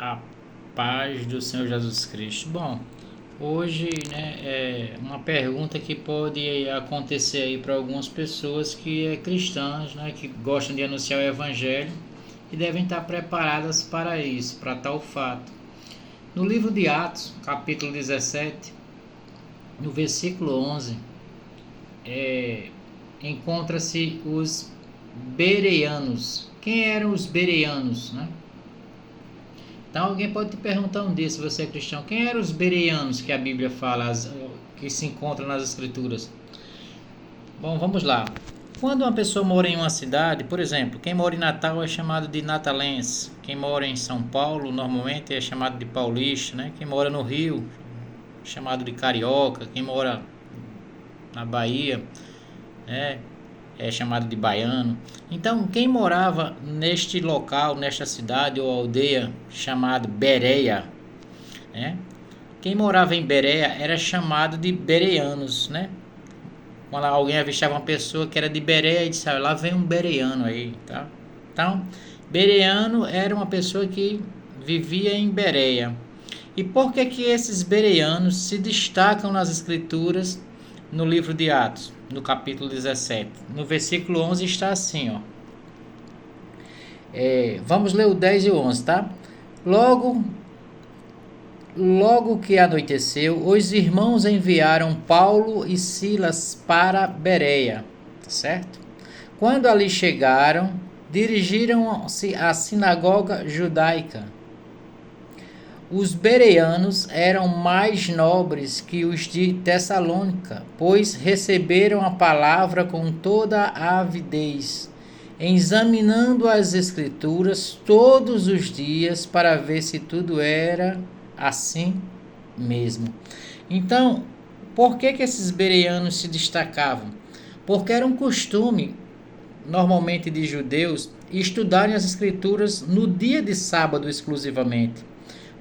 A paz do Senhor Jesus Cristo. Bom, hoje, né, é uma pergunta que pode acontecer aí para algumas pessoas que é cristãs, né, que gostam de anunciar o Evangelho e devem estar preparadas para isso, para tal fato. No livro de Atos, capítulo 17, no versículo 11, encontra-se os bereanos. Quem eram os bereanos, né? Então alguém pode te perguntar um dia, se você é cristão, quem eram os bereanos que a Bíblia fala, que se encontram nas Escrituras? Bom, vamos lá. Quando uma pessoa mora em uma cidade, por exemplo, quem mora em Natal é chamado de natalense. Quem mora em São Paulo, normalmente é chamado de paulista, né? Quem mora no Rio, é chamado de carioca. Quem mora na Bahia, né, é chamado de baiano. Então, quem morava neste local, nesta cidade ou aldeia chamada Bereia, né? Quem morava em Bereia era chamado de bereanos, né? Quando alguém avistava uma pessoa que era de Bereia, e disse, lá vem um bereano aí, tá? Então, bereano era uma pessoa que vivia em Bereia. E por que que esses bereanos se destacam nas escrituras no livro de Atos, no capítulo 17? No versículo 11 está assim, ó. Vamos ler o 10 e o 11, tá? Logo que anoiteceu, os irmãos enviaram Paulo e Silas para Bereia, certo? Quando ali chegaram, dirigiram-se à sinagoga judaica. Os bereanos eram mais nobres que os de Tessalônica, pois receberam a palavra com toda a avidez, examinando as escrituras todos os dias para ver se tudo era assim mesmo. Então, por que esses bereanos se destacavam? Porque era um costume, normalmente de judeus, estudarem as escrituras no dia de sábado exclusivamente.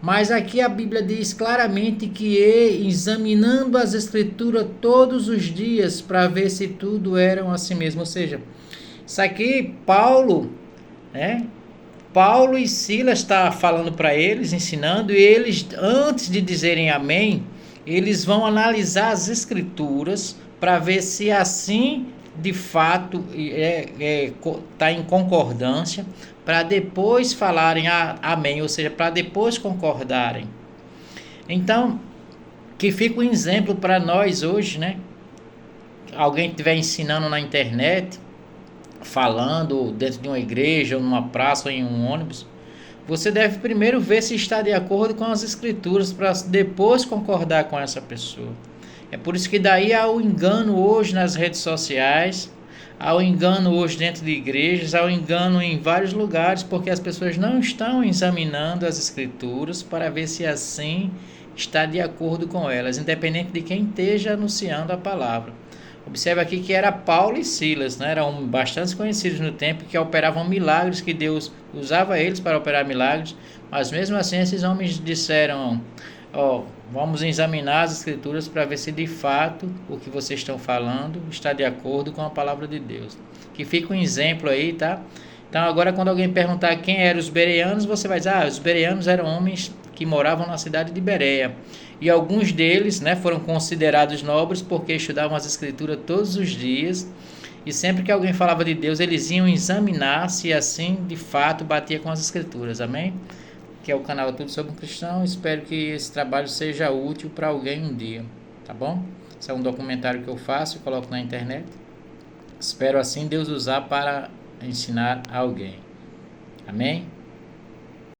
Mas aqui a Bíblia diz claramente que examinando as escrituras todos os dias para ver se tudo eram assim mesmo. Ou seja, isso aqui Paulo, né? Paulo e Silas está falando para eles, ensinando, e eles, antes de dizerem amém, eles vão analisar as escrituras para ver se assim de fato está em concordância, para depois falarem amém, ou seja, para depois concordarem. Então, que fica um exemplo para nós hoje, né? Alguém estiver ensinando na internet, falando dentro de uma igreja, ou numa praça, ou em um ônibus, você deve primeiro ver se está de acordo com as escrituras, para depois concordar com essa pessoa. É por isso que daí há o engano hoje nas redes sociais, há o engano hoje dentro de igrejas, há o engano em vários lugares, porque as pessoas não estão examinando as escrituras para ver se assim está de acordo com elas, independente de quem esteja anunciando a palavra. Observe aqui que era Paulo e Silas, né? Eram bastante conhecidos no tempo, que operavam milagres, que Deus usava eles para operar milagres, mas mesmo assim esses homens disseram, vamos examinar as escrituras para ver se de fato o que vocês estão falando está de acordo com a palavra de Deus. Que fica um exemplo aí, tá? Então agora quando alguém perguntar quem eram os bereanos, você vai dizer, os bereanos eram homens que moravam na cidade de Bereia. E alguns deles, né, foram considerados nobres porque estudavam as escrituras todos os dias. E sempre que alguém falava de Deus, eles iam examinar se assim de fato batia com as escrituras. Amém? Que é o canal Tudo Sobre um Cristão. Espero que esse trabalho seja útil para alguém um dia. Tá bom? Esse é um documentário que eu faço e coloco na internet. Espero assim Deus usar para ensinar alguém. Amém?